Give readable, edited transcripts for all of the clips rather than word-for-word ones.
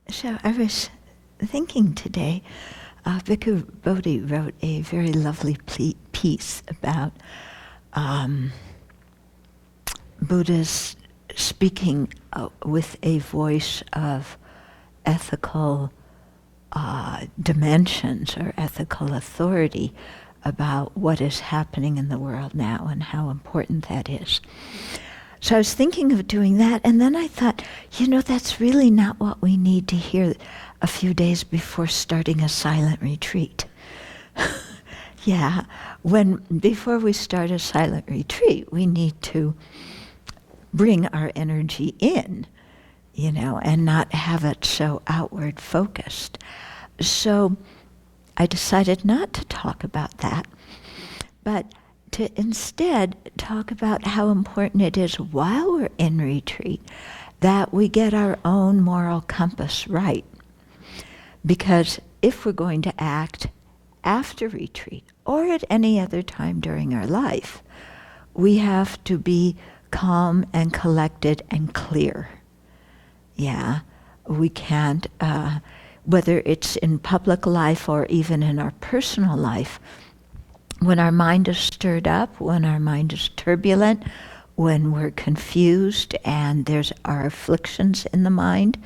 So I was thinking today, Bhikkhu Bodhi wrote a very lovely piece about Buddha's speaking with a voice of ethical dimensions or ethical authority about what is happening in the world now and how important that is. So I was thinking of doing that, and then I thought, that's really not what we need to hear a few days before starting a silent retreat. Yeah, before we start a silent retreat, we need to bring our energy in, and not have it so outward focused. So I decided not to talk about that, but to instead talk about how important it is while we're in retreat that we get our own moral compass right. Because if we're going to act after retreat or at any other time during our life, we have to be calm and collected and clear. Yeah, we can't, whether it's in public life or even in our personal life, when our mind is stirred up, when our mind is turbulent, when we're confused and there's our afflictions in the mind,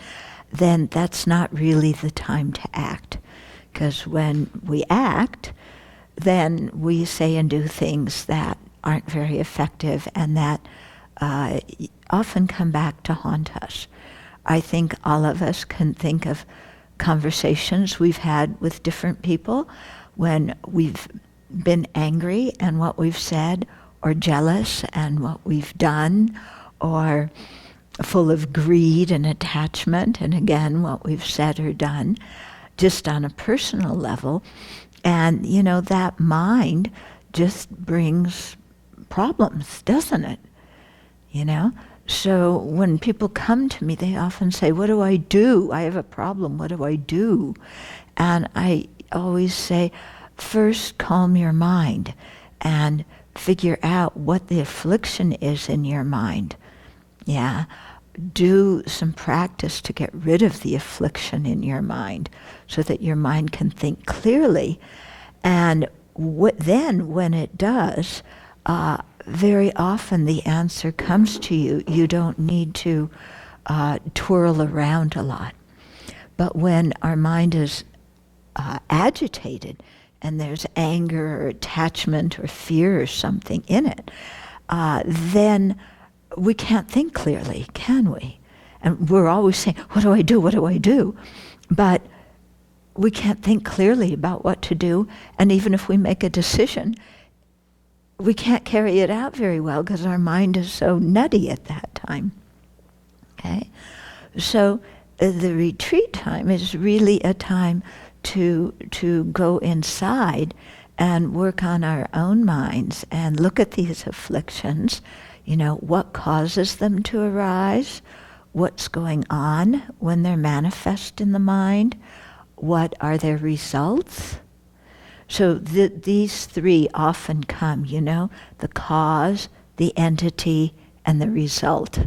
then that's not really the time to act. Because when we act, then we say and do things that aren't very effective and that often come back to haunt us. I think all of us can think of conversations we've had with different people when we've been angry and what we've said, or jealous and what we've done, or full of greed and attachment, and again, what we've said or done, just on a personal level. And, that mind just brings problems, doesn't it? So when people come to me, they often say, what do I do? I have a problem, what do I do? And I always say, first calm your mind and figure out what the affliction is in your mind. Yeah. Do some practice to get rid of the affliction in your mind so that your mind can think clearly. And then when it does, very often the answer comes to you. You don't need to twirl around a lot. But when our mind is agitated and there's anger or attachment or fear or something in it, then we can't think clearly, can we? And we're always saying, what do I do? What do I do? But we can't think clearly about what to do. And even if we make a decision, we can't carry it out very well because our mind is so nutty at that time. Okay? So the retreat time is really a time to go inside and work on our own minds and look at these afflictions. What causes them to arise? What's going on when they're manifest in the mind? What are their results? So these three often come, the cause, the entity, and the result.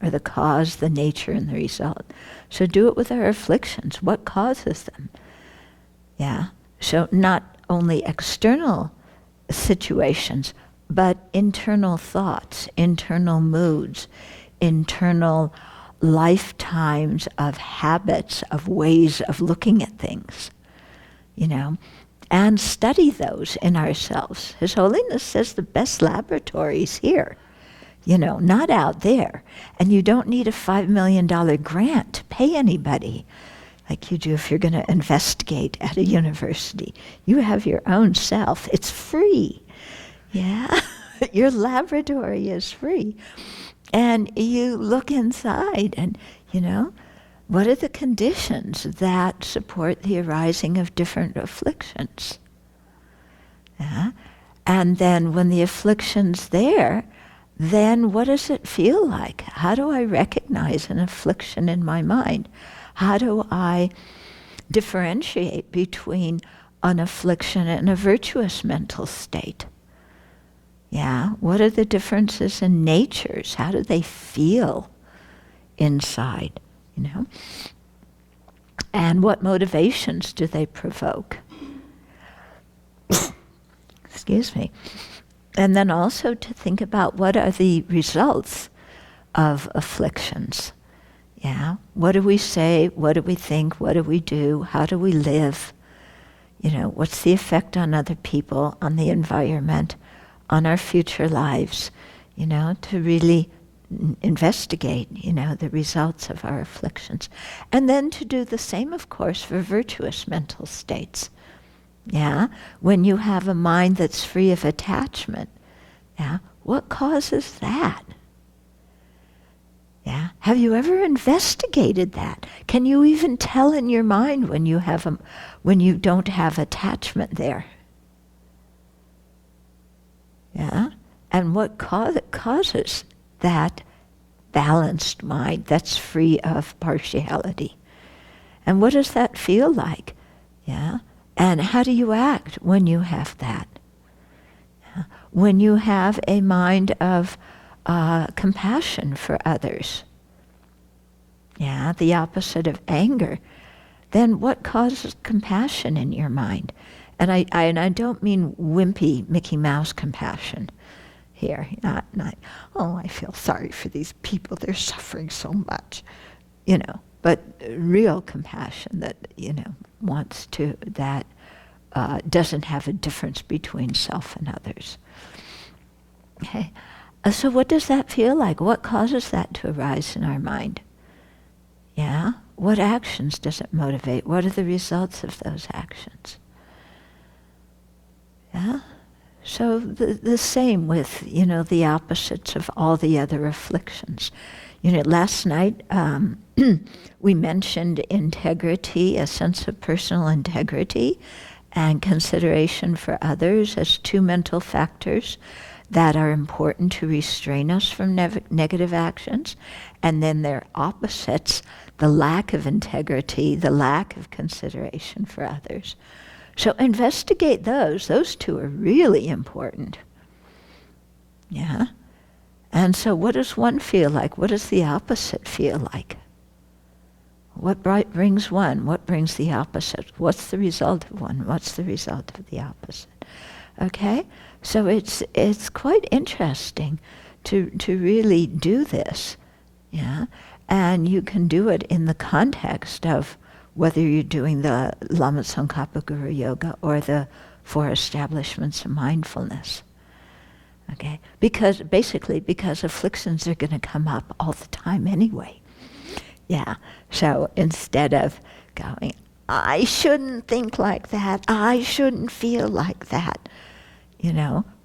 Or the cause, the nature, and the result. So do it with our afflictions. What causes them? Yeah. So not only external situations, but internal thoughts, internal moods, internal lifetimes of habits, of ways of looking at things, and study those in ourselves. His Holiness says the best laboratory's here, not out there. And you don't need a $5 million grant to pay anybody like you do if you're going to investigate at a university. You have your own self. It's free. Yeah, your laboratory is free. And you look inside and, what are the conditions that support the arising of different afflictions? Yeah? And then when the affliction's there, then what does it feel like? How do I recognize an affliction in my mind? How do I differentiate between an affliction and a virtuous mental state? Yeah, what are the differences in natures? How do they feel inside, And what motivations do they provoke? Excuse me. And then also to think about what are the results of afflictions. Yeah, what do we say? What do we think? What do we do? How do we live? What's the effect on other people, on the environment, on our future lives? To really investigate, the results of our afflictions. And then to do the same, of course, for virtuous mental states. Yeah, when you have a mind that's free of attachment, yeah, what causes that? Yeah, have you ever investigated that? Can you even tell in your mind when you don't have attachment there? Yeah, and what causes that balanced mind that's free of partiality? And what does that feel like? Yeah, and how do you act when you have that? Yeah. When you have a mind of compassion for others, yeah, the opposite of anger, then what causes compassion in your mind? And I don't mean wimpy Mickey Mouse compassion here, not I feel sorry for these people, they're suffering so much, but real compassion that doesn't have a difference between self and others. Okay. So what does that feel like? What causes that to arise in our mind? Yeah? What actions does it motivate? What are the results of those actions? Yeah? So the same with, the opposites of all the other afflictions. Last night we mentioned integrity, a sense of personal integrity, and consideration for others as two mental factors that are important to restrain us from negative actions. And then their opposites, the lack of integrity, the lack of consideration for others. So investigate those. Those two are really important. Yeah? And so what does one feel like? What does the opposite feel like? What brings one? What brings the opposite? What's the result of one? What's the result of the opposite? Okay? So it's quite interesting to really do this. Yeah? And you can do it in the context of whether you're doing the Lama Tsongkhapa Guru Yoga or the 4 establishments of mindfulness. Okay? Because afflictions are going to come up all the time anyway. Yeah. So instead of going, I shouldn't think like that, I shouldn't feel like that,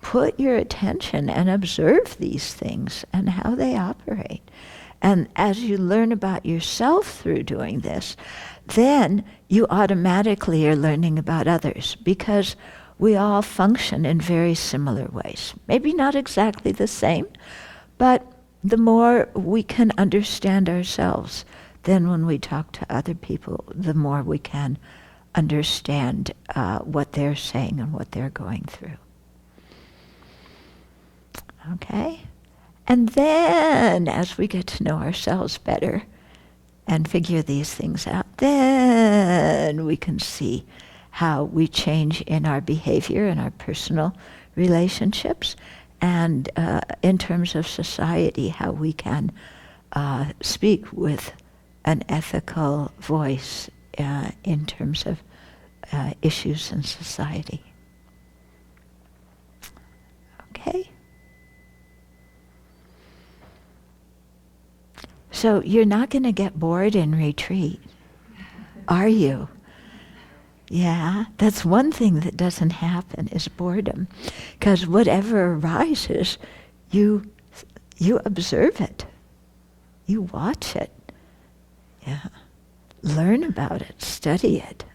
put your attention and observe these things and how they operate. And as you learn about yourself through doing this, then you automatically are learning about others, because we all function in very similar ways. Maybe not exactly the same, but the more we can understand ourselves, then when we talk to other people, the more we can understand what they're saying and what they're going through. Okay? And then, as we get to know ourselves better and figure these things out, then we can see how we change in our behavior, in our personal relationships, and in terms of society, how we can speak with an ethical voice in terms of issues in society. Okay? So you're not going to get bored in retreat, are you? Yeah, that's one thing that doesn't happen, is boredom. Because whatever arises, you observe it. You watch it. Yeah. Learn about it, study it.